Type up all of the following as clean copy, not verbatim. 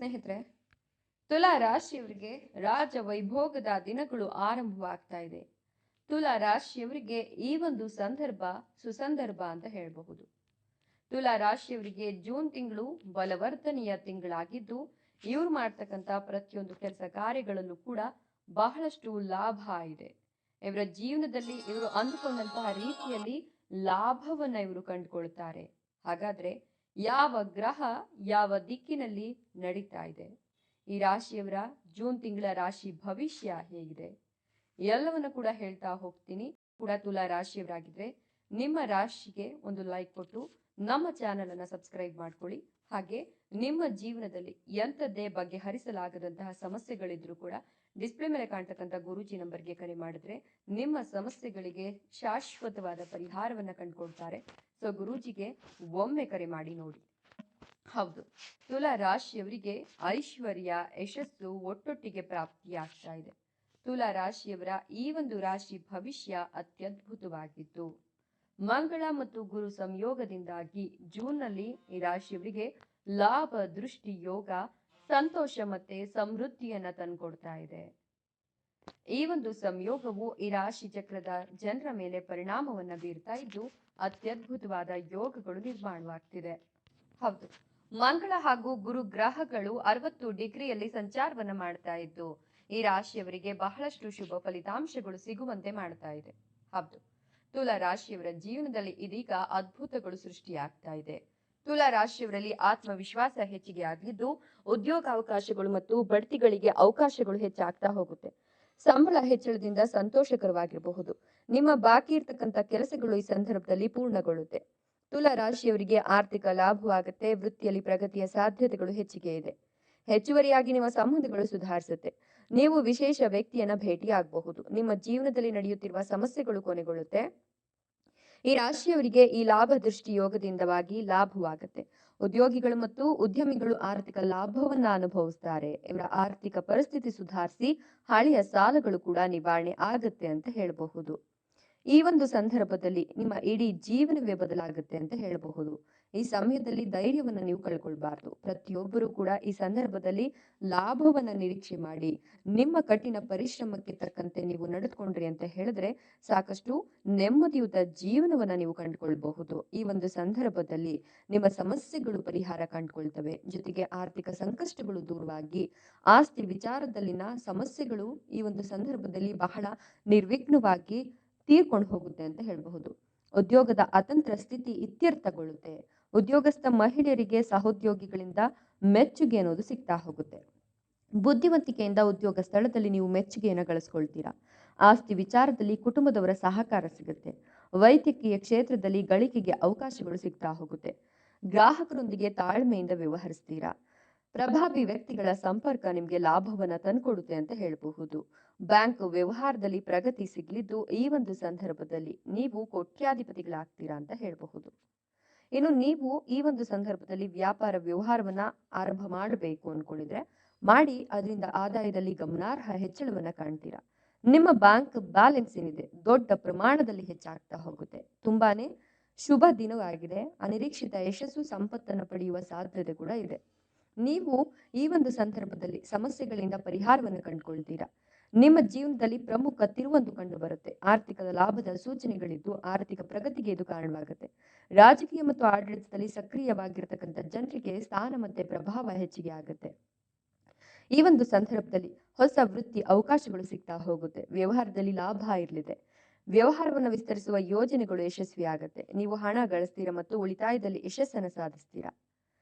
ಸ್ನೇಹಿತರೆ, ತುಲಾ ರಾಶಿಯವರಿಗೆ ರಾಜ ವೈಭೋಗದ ದಿನಗಳು ಆರಂಭವಾಗ್ತಾ ಇದೆ. ತುಲಾ ರಾಶಿಯವರಿಗೆ ಈ ಒಂದು ಸಂದರ್ಭ ಸುಸಂದರ್ಭ ಅಂತ ಹೇಳಬಹುದು. ತುಲಾ ರಾಶಿಯವರಿಗೆ ಜೂನ್ ತಿಂಗಳು ಬಲವರ್ಧನೆಯ ತಿಂಗಳಾಗಿದ್ದು, ಇವ್ರು ಮಾಡ್ತಕ್ಕಂಥ ಪ್ರತಿಯೊಂದು ಕೆಲಸ ಕಾರ್ಯಗಳಲ್ಲೂ ಕೂಡ ಬಹಳಷ್ಟು ಲಾಭ ಇದೆ. ಇವರ ಜೀವನದಲ್ಲಿ ಇವರು ಅಂದುಕೊಂಡಂತಹ ರೀತಿಯಲ್ಲಿ ಲಾಭವನ್ನ ಇವರು ಕಂಡುಕೊಳ್ತಾರೆ. ಹಾಗಾದ್ರೆ ಯಾವ ಗ್ರಹ ಯಾವ ದಿಕ್ಕಿನಲ್ಲಿ ನಡೀತಾ ಇದೆ, ಈ ರಾಶಿಯವರ ಜೂನ್ ತಿಂಗಳ ರಾಶಿ ಭವಿಷ್ಯ ಹೇಗಿದೆ, ಎಲ್ಲವನ್ನ ಕೂಡ ಹೇಳ್ತಾ ಹೋಗ್ತೀನಿ. ಕೂಡ ತುಲಾ ರಾಶಿಯವರಾಗಿದ್ರೆ ನಿಮ್ಮ ರಾಶಿಗೆ ಒಂದು ಲೈಕ್ ಕೊಟ್ಟು ನಮ್ಮ ಚಾನೆಲ್ ಅನ್ನ ಸಬ್ಸ್ಕ್ರೈಬ್ ಮಾಡ್ಕೊಳ್ಳಿ. ಹಾಗೆ ನಿಮ್ಮ ಜೀವನದಲ್ಲಿ ಎಂಥದ್ದೇ ಬಗೆಹರಿಸಲಾಗದಂತಹ ಸಮಸ್ಯೆಗಳಿದ್ರು ಕೂಡ ಡಿಸ್ಪ್ಲೇ ಮೇಲೆ ಕಾಣ್ತಕ್ಕಂಥ ಗುರೂಜಿ ನಂಬರ್ಗೆ ಕರೆ ಮಾಡಿದ್ರೆ ನಿಮ್ಮ ಸಮಸ್ಯೆಗಳಿಗೆ ಶಾಶ್ವತವಾದ ಪರಿಹಾರವನ್ನ ಕಂಡುಕೊಳ್ತಾರೆ. ಸೊ ಗುರೂಜಿಗೆ ಒಮ್ಮೆ ಕರೆ ಮಾಡಿ ನೋಡಿ. ಹೌದು, ತುಲಾ ರಾಶಿಯವರಿಗೆ ಐಶ್ವರ್ಯ ಯಶಸ್ಸು ಒಟ್ಟೊಟ್ಟಿಗೆ ಪ್ರಾಪ್ತಿಯಾಗ್ತಾ ಇದೆ. ತುಲಾ ರಾಶಿಯವರ ಈ ಒಂದು ರಾಶಿ ಭವಿಷ್ಯ ಅತ್ಯದ್ಭುತವಾಗಿತ್ತು. ಮಂಗಳ ಮತ್ತು ಗುರು ಸಂಯೋಗದಿಂದಾಗಿ ಜೂನ್ನಲ್ಲಿ ಈ ರಾಶಿಯವರಿಗೆ ಲಾಭ ದೃಷ್ಟಿ ಯೋಗ ಸಂತೋಷ ಮತ್ತೆ ಸಮೃದ್ಧಿಯನ್ನ ತಂದುಕೊಡ್ತಾ ಇದೆ. ಈ ಒಂದು ಸಂಯೋಗವು ಈ ರಾಶಿ ಚಕ್ರದ ಜನರ ಮೇಲೆ ಪರಿಣಾಮವನ್ನ ಬೀರ್ತಾ ಇದ್ದು ಅತ್ಯದ್ಭುತವಾದ ಯೋಗಗಳು ನಿರ್ಮಾಣವಾಗ್ತಿದೆ. ಹೌದು, ಮಂಗಳ ಹಾಗೂ ಗುರು ಗ್ರಹಗಳು 60 ಡಿಗ್ರಿಯಲ್ಲಿ ಸಂಚಾರವನ್ನ ಮಾಡ್ತಾ ಇದ್ದು ಈ ರಾಶಿಯವರಿಗೆ ಬಹಳಷ್ಟು ಶುಭ ಫಲಿತಾಂಶಗಳು ಸಿಗುವಂತೆ ಮಾಡ್ತಾ ಇದೆ. ಹೌದು, ತುಲಾ ರಾಶಿಯವರ ಜೀವನದಲ್ಲಿ ಇದೀಗ ಅದ್ಭುತಗಳು ಸೃಷ್ಟಿಯಾಗ್ತಾ ಇದೆ. ತುಲಾ ರಾಶಿಯವರಲ್ಲಿ ಆತ್ಮವಿಶ್ವಾಸ ಹೆಚ್ಚಿಗೆ ಆಗಿದ್ದು ಉದ್ಯೋಗಾವಕಾಶಗಳು ಮತ್ತು ಬಡ್ತಿಗಳಿಗೆ ಅವಕಾಶಗಳು ಹೆಚ್ಚಾಗ್ತಾ ಹೋಗುತ್ತೆ. ಸಂಬಳ ಹೆಚ್ಚಳದಿಂದ ಸಂತೋಷಕರವಾಗಿರಬಹುದು. ನಿಮ್ಮ ಬಾಕಿ ಇರ್ತಕ್ಕಂಥ ಕೆಲಸಗಳು ಈ ಸಂದರ್ಭದಲ್ಲಿ ಪೂರ್ಣಗೊಳ್ಳುತ್ತೆ. ತುಲಾ ರಾಶಿಯವರಿಗೆ ಆರ್ಥಿಕ ಲಾಭವಾಗುತ್ತೆ. ವೃತ್ತಿಯಲ್ಲಿ ಪ್ರಗತಿಯ ಸಾಧ್ಯತೆಗಳು ಹೆಚ್ಚಿಗೆ ಇದೆ. ಹೆಚ್ಚುವರಿಯಾಗಿ ನಿಮ್ಮ ಸಂಬಂಧಗಳು ಸುಧಾರಿಸುತ್ತೆ. ನೀವು ವಿಶೇಷ ವ್ಯಕ್ತಿಯನ್ನ ಭೇಟಿಯಾಗಬಹುದು. ನಿಮ್ಮ ಜೀವನದಲ್ಲಿ ನಡೆಯುತ್ತಿರುವ ಸಮಸ್ಯೆಗಳು ಕೊನೆಗೊಳ್ಳುತ್ತೆ. ಈ ರಾಶಿಯವರಿಗೆ ಈ ಲಾಭ ದೃಷ್ಟಿ ಯೋಗದಿಂದವಾಗಿ ಲಾಭವಾಗುತ್ತೆ. ಉದ್ಯೋಗಿಗಳು ಮತ್ತು ಉದ್ಯಮಿಗಳು ಆರ್ಥಿಕ ಲಾಭವನ್ನ ಅನುಭವಿಸ್ತಾರೆ. ಇವರ ಆರ್ಥಿಕ ಪರಿಸ್ಥಿತಿ ಸುಧಾರಿಸಿ ಹಳೆಯ ಸಾಲಗಳು ಕೂಡ ನಿವಾರಣೆ ಆಗುತ್ತೆ ಅಂತ ಹೇಳಬಹುದು. ಈ ಒಂದು ಸಂದರ್ಭದಲ್ಲಿ ನಿಮ್ಮ ಇಡೀ ಜೀವನವೇ ಬದಲಾಗುತ್ತೆ ಅಂತ ಹೇಳಬಹುದು. ಈ ಸಮಯದಲ್ಲಿ ಧೈರ್ಯವನ್ನ ನೀವು ಕಳ್ಕೊಳ್ಬಾರ್ದು. ಪ್ರತಿಯೊಬ್ಬರು ಕೂಡ ಈ ಸಂದರ್ಭದಲ್ಲಿ ಲಾಭವನ್ನ ನಿರೀಕ್ಷೆ ಮಾಡಿ ನಿಮ್ಮ ಕಠಿಣ ಪರಿಶ್ರಮಕ್ಕೆ ತಕ್ಕಂತೆ ನೀವು ನಡೆದುಕೊಂಡ್ರಿ ಅಂತ ಹೇಳಿದ್ರೆ ಸಾಕಷ್ಟು ನೆಮ್ಮದಿಯುತ ಜೀವನವನ್ನ ನೀವು ಕಂಡುಕೊಳ್ಬಹುದು. ಈ ಒಂದು ಸಂದರ್ಭದಲ್ಲಿ ನಿಮ್ಮ ಸಮಸ್ಯೆಗಳು ಪರಿಹಾರ ಕಂಡುಕೊಳ್ತವೆ. ಜೊತೆಗೆ ಆರ್ಥಿಕ ಸಂಕಷ್ಟಗಳು ದೂರವಾಗಿ ಆಸ್ತಿ ವಿಚಾರದಲ್ಲಿನ ಸಮಸ್ಯೆಗಳು ಈ ಒಂದು ಸಂದರ್ಭದಲ್ಲಿ ಬಹಳ ನಿರ್ವಿಘ್ನವಾಗಿ ತೀರ್ಕೊಂಡು ಹೋಗುತ್ತೆ ಅಂತ ಹೇಳಬಹುದು. ಉದ್ಯೋಗದ ಅತಂತ್ರ ಸ್ಥಿತಿ ಇತ್ಯರ್ಥಗೊಳ್ಳುತ್ತೆ. ಉದ್ಯೋಗಸ್ಥ ಮಹಿಳೆಯರಿಗೆ ಸಹೋದ್ಯೋಗಿಗಳಿಂದ ಮೆಚ್ಚುಗೆ ಅನ್ನೋದು ಸಿಗ್ತಾ ಹೋಗುತ್ತೆ. ಬುದ್ಧಿವಂತಿಕೆಯಿಂದ ಉದ್ಯೋಗ ಸ್ಥಳದಲ್ಲಿ ನೀವು ಮೆಚ್ಚುಗೆಯನ್ನು ಗಳಿಸ್ಕೊಳ್ತೀರಾ. ಆಸ್ತಿ ವಿಚಾರದಲ್ಲಿ ಕುಟುಂಬದವರ ಸಹಕಾರ ಸಿಗುತ್ತೆ. ವೈದ್ಯಕೀಯ ಕ್ಷೇತ್ರದಲ್ಲಿ ಗಳಿಕೆಗೆ ಅವಕಾಶಗಳು ಸಿಗ್ತಾ ಹೋಗುತ್ತೆ. ಗ್ರಾಹಕರೊಂದಿಗೆ ತಾಳ್ಮೆಯಿಂದ ವ್ಯವಹರಿಸ್ತೀರಾ. ಪ್ರಭಾವಿ ವ್ಯಕ್ತಿಗಳ ಸಂಪರ್ಕ ನಿಮ್ಗೆ ಲಾಭವನ್ನ ತಂದುಕೊಡುತ್ತೆ ಅಂತ ಹೇಳಬಹುದು. ಬ್ಯಾಂಕ್ ವ್ಯವಹಾರದಲ್ಲಿ ಪ್ರಗತಿ ಸಿಗಲಿದ್ದು ಈ ಒಂದು ಸಂದರ್ಭದಲ್ಲಿ ನೀವು ಕೋಟ್ಯಾಧಿಪತಿಗಳಾಗ್ತೀರಾ ಅಂತ ಹೇಳಬಹುದು. ಇನ್ನು ನೀವು ಈ ಒಂದು ಸಂದರ್ಭದಲ್ಲಿ ವ್ಯಾಪಾರ ವ್ಯವಹಾರವನ್ನ ಆರಂಭ ಮಾಡಬೇಕು ಅನ್ಕೊಂಡಿದ್ರೆ ಮಾಡಿ ಅದರಿಂದ ಆದಾಯದಲ್ಲಿ ಗಮನಾರ್ಹ ಹೆಚ್ಚಳವನ್ನ ಕಾಣ್ತೀರಾ. ನಿಮ್ಮ ಬ್ಯಾಂಕ್ ಬ್ಯಾಲೆನ್ಸ್ ಏನಿದೆ ದೊಡ್ಡ ಪ್ರಮಾಣದಲ್ಲಿ ಹೆಚ್ಚಾಗ್ತಾ ಹೋಗುತ್ತೆ. ತುಂಬಾನೇ ಶುಭ ದಿನವಾಗಿದೆ. ಅನಿರೀಕ್ಷಿತ ಯಶಸ್ಸು ಸಂಪತ್ತನ್ನು ಪಡೆಯುವ ಸಾಧ್ಯತೆ ಕೂಡ ಇದೆ. ನೀವು ಈ ಒಂದು ಸಂದರ್ಭದಲ್ಲಿ ಸಮಸ್ಯೆಗಳಿಂದ ಪರಿಹಾರವನ್ನು ಕಂಡುಕೊಳ್ತೀರಾ. ನಿಮ್ಮ ಜೀವನದಲ್ಲಿ ಪ್ರಮುಖ ತಿರುವೊಂದು ಕಂಡು ಬರುತ್ತೆ. ಆರ್ಥಿಕ ಲಾಭದ ಸೂಚನೆಗಳಿದ್ದು ಆರ್ಥಿಕ ಪ್ರಗತಿಗೆ ಇದು ಕಾರಣವಾಗುತ್ತೆ. ರಾಜಕೀಯ ಮತ್ತು ಆಡಳಿತದಲ್ಲಿ ಸಕ್ರಿಯವಾಗಿರ್ತಕ್ಕಂಥ ಜನರಿಗೆ ಸ್ಥಾನ ಮತ್ತೆ ಪ್ರಭಾವ ಹೆಚ್ಚಿಗೆ ಆಗುತ್ತೆ. ಈ ಒಂದು ಸಂದರ್ಭದಲ್ಲಿ ಹೊಸ ವೃತ್ತಿ ಅವಕಾಶಗಳು ಸಿಗ್ತಾ ಹೋಗುತ್ತೆ. ವ್ಯವಹಾರದಲ್ಲಿ ಲಾಭ ಇರಲಿದೆ. ವ್ಯವಹಾರವನ್ನು ವಿಸ್ತರಿಸುವ ಯೋಜನೆಗಳು ಯಶಸ್ವಿ ಆಗುತ್ತೆ. ನೀವು ಹಣ ಗಳಿಸ್ತೀರಾ ಮತ್ತು ಉಳಿತಾಯದಲ್ಲಿ ಯಶಸ್ಸನ್ನು ಸಾಧಿಸ್ತೀರಾ.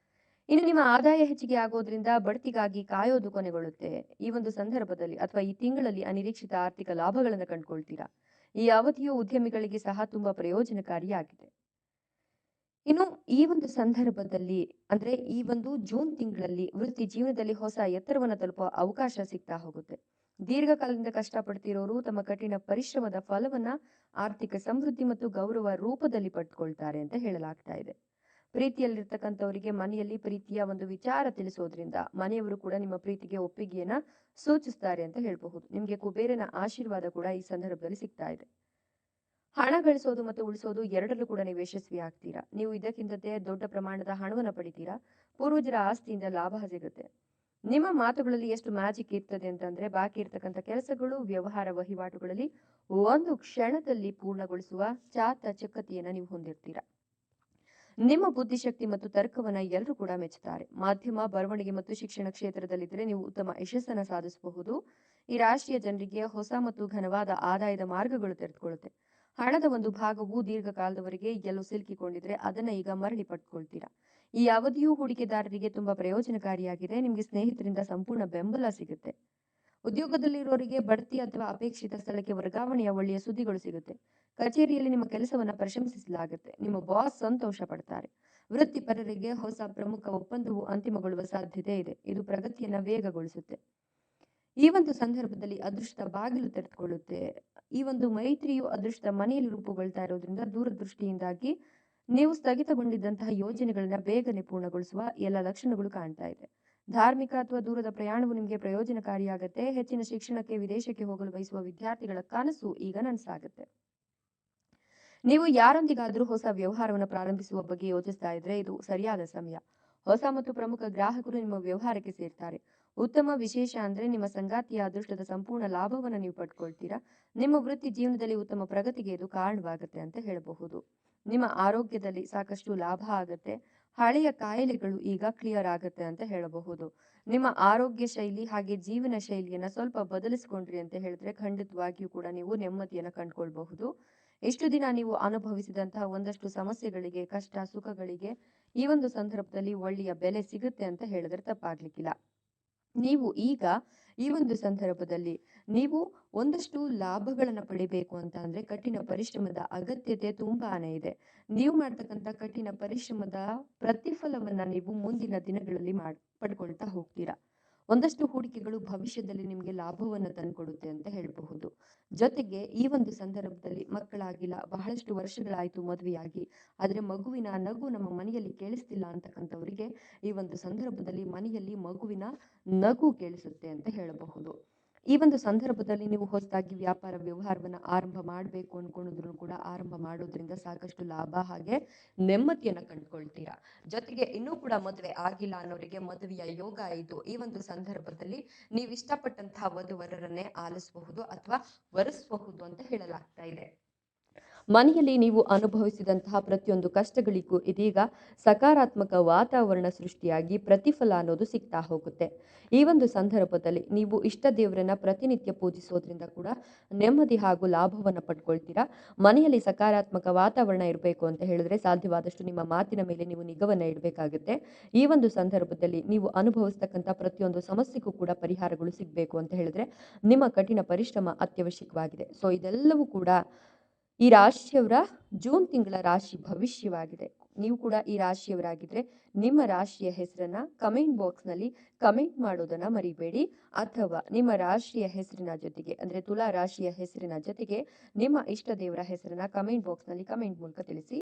ಇನ್ನು ನಿಮ್ಮ ಆದಾಯ ಹೆಚ್ಚಿಗೆ ಆಗೋದ್ರಿಂದ ಬಡ್ತಿಗಾಗಿ ಕಾಯೋದು ಕೊನೆಗೊಳ್ಳುತ್ತೆ. ಈ ಒಂದು ಸಂದರ್ಭದಲ್ಲಿ ಅಥವಾ ಈ ತಿಂಗಳಲ್ಲಿ ಅನಿರೀಕ್ಷಿತ ಆರ್ಥಿಕ ಲಾಭಗಳನ್ನು ಕಂಡುಕೊಳ್ತೀರಾ. ಈ ಅವಧಿಯು ಉದ್ಯಮಿಗಳಿಗೆ ಸಹ ತುಂಬಾ ಪ್ರಯೋಜನಕಾರಿಯಾಗಿದೆ. ಇನ್ನು ಈ ಒಂದು ಸಂದರ್ಭದಲ್ಲಿ ಅಂದ್ರೆ ಈ ಒಂದು ಜೂನ್ ತಿಂಗಳಲ್ಲಿ ವೃತ್ತಿ ಜೀವನದಲ್ಲಿ ಹೊಸ ಎತ್ತರವನ್ನು ತಲುಪುವ ಅವಕಾಶ ಸಿಗ್ತಾ ಹೋಗುತ್ತೆ. ದೀರ್ಘಕಾಲದಿಂದ ಕಷ್ಟಪಡ್ತಿರೋರು ತಮ್ಮ ಕಠಿಣ ಪರಿಶ್ರಮದ ಫಲವನ್ನ ಆರ್ಥಿಕ ಸಮೃದ್ಧಿ ಮತ್ತು ಗೌರವ ರೂಪದಲ್ಲಿ ಪಡ್ಕೊಳ್ತಾರೆ ಅಂತ ಹೇಳಲಾಗ್ತಾ ಇದೆ. ಪ್ರೀತಿಯಲ್ಲಿರ್ತಕ್ಕಂಥವರಿಗೆ ಮನೆಯಲ್ಲಿ ಪ್ರೀತಿಯ ಒಂದು ವಿಚಾರ ತಿಳಿಸೋದ್ರಿಂದ ಮನೆಯವರು ಕೂಡ ನಿಮ್ಮ ಪ್ರೀತಿಗೆ ಒಪ್ಪಿಗೆಯನ್ನ ಸೂಚಿಸ್ತಾರೆ ಅಂತ ಹೇಳಬಹುದು. ನಿಮ್ಗೆ ಕುಬೇರನ ಆಶೀರ್ವಾದ ಕೂಡ ಈ ಸಂದರ್ಭದಲ್ಲಿ ಸಿಗ್ತಾ ಇದೆ. ಹಣ ಗಳಿಸೋದು ಮತ್ತು ಉಳಿಸೋದು ಎರಡರಲ್ಲೂ ಕೂಡ ನೀವು ಯಶಸ್ವಿ ಆಗ್ತೀರಾ. ನೀವು ಇದಕ್ಕಿಂತದೇ ದೊಡ್ಡ ಪ್ರಮಾಣದ ಹಣವನ್ನು ಪಡಿತೀರಾ. ಪೂರ್ವಜರ ಆಸ್ತಿಯಿಂದ ಲಾಭ ಸಿಗುತ್ತೆ. ನಿಮ್ಮ ಮಾತುಗಳಲ್ಲಿ ಎಷ್ಟು ಮ್ಯಾಜಿಕ್ ಇರ್ತದೆ ಅಂತಂದ್ರೆ ಬಾಕಿ ಇರ್ತಕ್ಕಂಥ ಕೆಲಸಗಳು, ವ್ಯವಹಾರ ವಹಿವಾಟುಗಳಲ್ಲಿ ಒಂದು ಕ್ಷಣದಲ್ಲಿ ಪೂರ್ಣಗೊಳಿಸುವ ಚಾಕಚಕ್ಯತೆಯನ್ನ ನೀವು ಹೊಂದಿರ್ತೀರಾ. ನಿಮ್ಮ ಬುದ್ಧಿಶಕ್ತಿ ಮತ್ತು ತರ್ಕವನ್ನ ಎಲ್ಲರೂ ಕೂಡ ಮೆಚ್ಚುತ್ತಾರೆ. ಮಾಧ್ಯಮ, ಬರವಣಿಗೆ ಮತ್ತು ಶಿಕ್ಷಣ ಕ್ಷೇತ್ರದಲ್ಲಿದ್ದರೆ ನೀವು ಉತ್ತಮ ಯಶಸ್ಸನ್ನ ಸಾಧಿಸಬಹುದು. ಈ ರಾಶಿಯ ಜನರಿಗೆ ಹೊಸ ಮತ್ತು ಘನವಾದ ಆದಾಯದ ಮಾರ್ಗಗಳು ತೆರೆದುಕೊಳ್ಳುತ್ತೆ. ಹಣದ ಒಂದು ಭಾಗವು ದೀರ್ಘಕಾಲದವರೆಗೆ ಎಲ್ಲೋ ಸಿಲುಕಿಕೊಂಡಿದ್ರೆ ಅದನ್ನ ಈಗ ಮರಳಿ ಪಡ್ಕೊಳ್ತೀರಾ. ಈ ಅವಧಿಯು ಹೂಡಿಕೆದಾರರಿಗೆ ತುಂಬಾ ಪ್ರಯೋಜನಕಾರಿಯಾಗಿದೆ. ನಿಮ್ಗೆ ಸ್ನೇಹಿತರಿಂದ ಸಂಪೂರ್ಣ ಬೆಂಬಲ ಸಿಗುತ್ತೆ. ಉದ್ಯೋಗದಲ್ಲಿರೋರಿಗೆ ಬಡ್ತಿ ಅಥವಾ ಅಪೇಕ್ಷಿತ ಸ್ಥಳಕ್ಕೆ ವರ್ಗಾವಣೆಯ ಒಳ್ಳೆಯ ಸುದ್ದಿಗಳು ಸಿಗುತ್ತೆ. ಕಚೇರಿಯಲ್ಲಿ ನಿಮ್ಮ ಕೆಲಸವನ್ನ ಪ್ರಶಂಸಿಸಲಾಗುತ್ತೆ. ನಿಮ್ಮ ಬಾಸ್ ಸಂತೋಷ ಪಡ್ತಾರೆ. ವೃತ್ತಿಪರರಿಗೆ ಹೊಸ ಪ್ರಮುಖ ಒಪ್ಪಂದವು ಅಂತಿಮಗೊಳ್ಳುವ ಸಾಧ್ಯತೆ ಇದೆ. ಇದು ಪ್ರಗತಿಯನ್ನ ವೇಗಗೊಳಿಸುತ್ತೆ. ಈ ಒಂದು ಸಂದರ್ಭದಲ್ಲಿ ಅದೃಷ್ಟ ಬಾಗಿಲು ತೆರೆದುಕೊಳ್ಳುತ್ತೆ. ಈ ಒಂದು ಮೈತ್ರಿಯು ಅದೃಷ್ಟ ಮನೆಯಲ್ಲಿ ರೂಪುಗೊಳ್ತಾ ಇರೋದ್ರಿಂದ ದೂರದೃಷ್ಟಿಯಿಂದಾಗಿ ನೀವು ಸ್ಥಗಿತಗೊಂಡಿದ್ದಂತಹ ಯೋಜನೆಗಳನ್ನ ಬೇಗನೆ ಪೂರ್ಣಗೊಳಿಸುವ ಎಲ್ಲ ಲಕ್ಷಣಗಳು ಕಾಣ್ತಾ ಇದೆ. ಧಾರ್ಮಿಕ ಅಥವಾ ದೂರದ ಪ್ರಯಾಣವು ನಿಮಗೆ ಪ್ರಯೋಜನಕಾರಿಯಾಗತ್ತೆ. ಹೆಚ್ಚಿನ ಶಿಕ್ಷಣಕ್ಕೆ ವಿದೇಶಕ್ಕೆ ಹೋಗಲು ಬಯಸುವ ವಿದ್ಯಾರ್ಥಿಗಳ ಕನಸು ಈಗ ನನಸಾಗುತ್ತೆ. ನೀವು ಯಾರೊಂದಿಗಾದ್ರೂ ಹೊಸ ವ್ಯವಹಾರವನ್ನು ಪ್ರಾರಂಭಿಸುವ ಬಗ್ಗೆ ಯೋಚಿಸ್ತಾ ಇದ್ರೆ ಇದು ಸರಿಯಾದ ಸಮಯ. ಹೊಸ ಮತ್ತು ಪ್ರಮುಖ ಗ್ರಾಹಕರು ನಿಮ್ಮ ವ್ಯವಹಾರಕ್ಕೆ ಸೇರ್ತಾರೆ. ಉತ್ತಮ ವಿಶೇಷ ಅಂದ್ರೆ ನಿಮ್ಮ ಸಂಗಾತಿಯ ಅದೃಷ್ಟದ ಸಂಪೂರ್ಣ ಲಾಭವನ್ನ ನೀವು ಪಡ್ಕೊಳ್ತೀರಾ. ನಿಮ್ಮ ವೃತ್ತಿ ಜೀವನದಲ್ಲಿ ಉತ್ತಮ ಪ್ರಗತಿಗೆ ಇದು ಕಾರಣವಾಗುತ್ತೆ ಅಂತ ಹೇಳಬಹುದು. ನಿಮ್ಮ ಆರೋಗ್ಯದಲ್ಲಿ ಸಾಕಷ್ಟು ಲಾಭ ಆಗತ್ತೆ. ಹಳೆಯ ಕಾಯಿಲೆಗಳು ಈಗ ಕ್ಲಿಯರ್ ಆಗತ್ತೆ ಅಂತ ಹೇಳಬಹುದು. ನಿಮ್ಮ ಆರೋಗ್ಯ ಶೈಲಿ ಹಾಗೆ ಜೀವನ ಶೈಲಿಯನ್ನ ಸ್ವಲ್ಪ ಬದಲಿಸಿಕೊಂಡ್ರಿ ಅಂತ ಹೇಳಿದ್ರೆ ಖಂಡಿತವಾಗಿಯೂ ಕೂಡ ನೀವು ನೆಮ್ಮದಿಯನ್ನ ಕಂಡುಕೊಳ್ಬಹುದು. ಇಷ್ಟು ದಿನ ನೀವು ಅನುಭವಿಸಿದಂತಹ ಒಂದಷ್ಟು ಸಮಸ್ಯೆಗಳಿಗೆ, ಕಷ್ಟ ಸುಖಗಳಿಗೆ ಈ ಒಂದು ಸಂದರ್ಭದಲ್ಲಿ ಒಳ್ಳೆಯ ಬೆಲೆ ಸಿಗುತ್ತೆ ಅಂತ ಹೇಳಿದ್ರೆ ತಪ್ಪಾಗ್ಲಿಕ್ಕಿಲ್ಲ. ನೀವು ಈಗ ಈ ಒಂದು ಸಂದರ್ಭದಲ್ಲಿ ನೀವು ಒಂದಷ್ಟು ಲಾಭಗಳನ್ನ ಪಡಿಬೇಕು ಅಂತ ಅಂದ್ರೆ ಕಠಿಣ ಪರಿಶ್ರಮದ ಅಗತ್ಯತೆ ತುಂಬಾನೇ ಇದೆ. ನೀವು ಮಾಡ್ತಕ್ಕಂಥ ಕಠಿಣ ಪರಿಶ್ರಮದ ಪ್ರತಿಫಲವನ್ನ ನೀವು ಮುಂದಿನ ದಿನಗಳಲ್ಲಿ ಪಡ್ಕೊಳ್ತಾ ಹೋಗ್ತೀರಾ. ಒಂದಷ್ಟು ಹೂಡಿಕೆಗಳು ಭವಿಷ್ಯದಲ್ಲಿ ನಿಮ್ಗೆ ಲಾಭವನ್ನ ತಂದ್ಕೊಡುತ್ತೆ ಅಂತ ಹೇಳಬಹುದು. ಜೊತೆಗೆ ಈ ಒಂದು ಸಂದರ್ಭದಲ್ಲಿ ಮಕ್ಕಳಾಗಿಲ್ಲ, ಬಹಳಷ್ಟು ವರ್ಷಗಳಾಯ್ತು ಮದುವೆಯಾಗಿ, ಆದ್ರೆ ಮಗುವಿನ ನಗು ನಮ್ಮ ಮನೆಯಲ್ಲಿ ಕೇಳಿಸ್ತಿಲ್ಲ ಅಂತಕ್ಕಂಥವರಿಗೆ ಈ ಒಂದು ಸಂದರ್ಭದಲ್ಲಿ ಮನೆಯಲ್ಲಿ ಮಗುವಿನ ನಗು ಕೇಳಿಸುತ್ತೆ ಅಂತ ಹೇಳಬಹುದು. ಈ ಒಂದು ಸಂದರ್ಭದಲ್ಲಿ ನೀವು ಹೊಸದಾಗಿ ವ್ಯಾಪಾರ ವ್ಯವಹಾರವನ್ನ ಆರಂಭ ಮಾಡಬೇಕು ಅನ್ಕೊಂಡಿದ್ರು ಕೂಡ ಆರಂಭ ಮಾಡೋದ್ರಿಂದ ಸಾಕಷ್ಟು ಲಾಭ ಹಾಗೆ ನೆಮ್ಮದಿಯನ್ನ ಕಂಡುಕೊಳ್ತೀರಾ. ಜೊತೆಗೆ ಇನ್ನೂ ಕೂಡ ಮದುವೆ ಆಗಿಲ್ಲ ಅನ್ನೋರಿಗೆ ಮದುವೆಯ ಯೋಗ ಇದು. ಈ ಒಂದು ಸಂದರ್ಭದಲ್ಲಿ ನೀವು ಇಷ್ಟಪಟ್ಟಂತಹ ವಧುವರರನ್ನೇ ಆಲಿಸಬಹುದು ಅಥವಾ ವರಿಸಬಹುದು ಅಂತ ಹೇಳಲಾಗ್ತಾ ಇದೆ. ಮನೆಯಲ್ಲಿ ನೀವು ಅನುಭವಿಸಿದಂತಹ ಪ್ರತಿಯೊಂದು ಕಷ್ಟಗಳಿಗೂ ಇದೀಗ ಸಕಾರಾತ್ಮಕ ವಾತಾವರಣ ಸೃಷ್ಟಿಯಾಗಿ ಪ್ರತಿಫಲ ಅನ್ನೋದು ಸಿಗ್ತಾ ಹೋಗುತ್ತೆ. ಈ ಒಂದು ಸಂದರ್ಭದಲ್ಲಿ ನೀವು ಇಷ್ಟ ದೇವರನ್ನ ಪ್ರತಿನಿತ್ಯ ಪೂಜಿಸೋದ್ರಿಂದ ಕೂಡ ನೆಮ್ಮದಿ ಹಾಗೂ ಲಾಭವನ್ನ ಪಡ್ಕೊಳ್ತೀರಾ. ಮನೆಯಲ್ಲಿ ಸಕಾರಾತ್ಮಕ ವಾತಾವರಣ ಇರಬೇಕು ಅಂತ ಹೇಳಿದ್ರೆ ಸಾಧ್ಯವಾದಷ್ಟು ನಿಮ್ಮ ಮಾತಿನ ಮೇಲೆ ನೀವು ನಿಗವನ್ನ ಇಡಬೇಕಾಗುತ್ತೆ. ಈ ಒಂದು ಸಂದರ್ಭದಲ್ಲಿ ನೀವು ಅನುಭವಿಸ್ತಕ್ಕಂಥ ಪ್ರತಿಯೊಂದು ಸಮಸ್ಯೆಗೂ ಕೂಡ ಪರಿಹಾರಗಳು ಸಿಗಬೇಕು ಅಂತ ಹೇಳಿದ್ರೆ ನಿಮ್ಮ ಕಠಿಣ ಪರಿಶ್ರಮ ಅತ್ಯವಶ್ಯಕವಾಗಿದೆ. ಸೊ ಇದೆಲ್ಲವೂ ಕೂಡ ಈ ರಾಶಿಯವರ ಜೂನ್ ತಿಂಗಳ ರಾಶಿ ಭವಿಷ್ಯವಾಗಿದೆ. ನೀವು ಕೂಡ ಈ ರಾಶಿಯವರಾಗಿದ್ರೆ ನಿಮ್ಮ ರಾಶಿಯ ಹೆಸರನ್ನ ಕಮೆಂಟ್ ಬಾಕ್ಸ್ ನಲ್ಲಿ ಕಮೆಂಟ್ ಮಾಡೋದನ್ನ ಮರಿಬೇಡಿ. ಅಥವಾ ನಿಮ್ಮ ರಾಶಿಯ ಹೆಸರಿನ ಜೊತೆಗೆ ಅಂದ್ರೆ ತುಲಾ ರಾಶಿಯ ಹೆಸರಿನ ಜೊತೆಗೆ ನಿಮ್ಮ ಇಷ್ಟ ದೇವರ ಹೆಸರನ್ನ ಕಮೆಂಟ್ ಬಾಕ್ಸ್ ನಲ್ಲಿ ಕಮೆಂಟ್ ಮೂಲಕ ತಿಳಿಸಿ.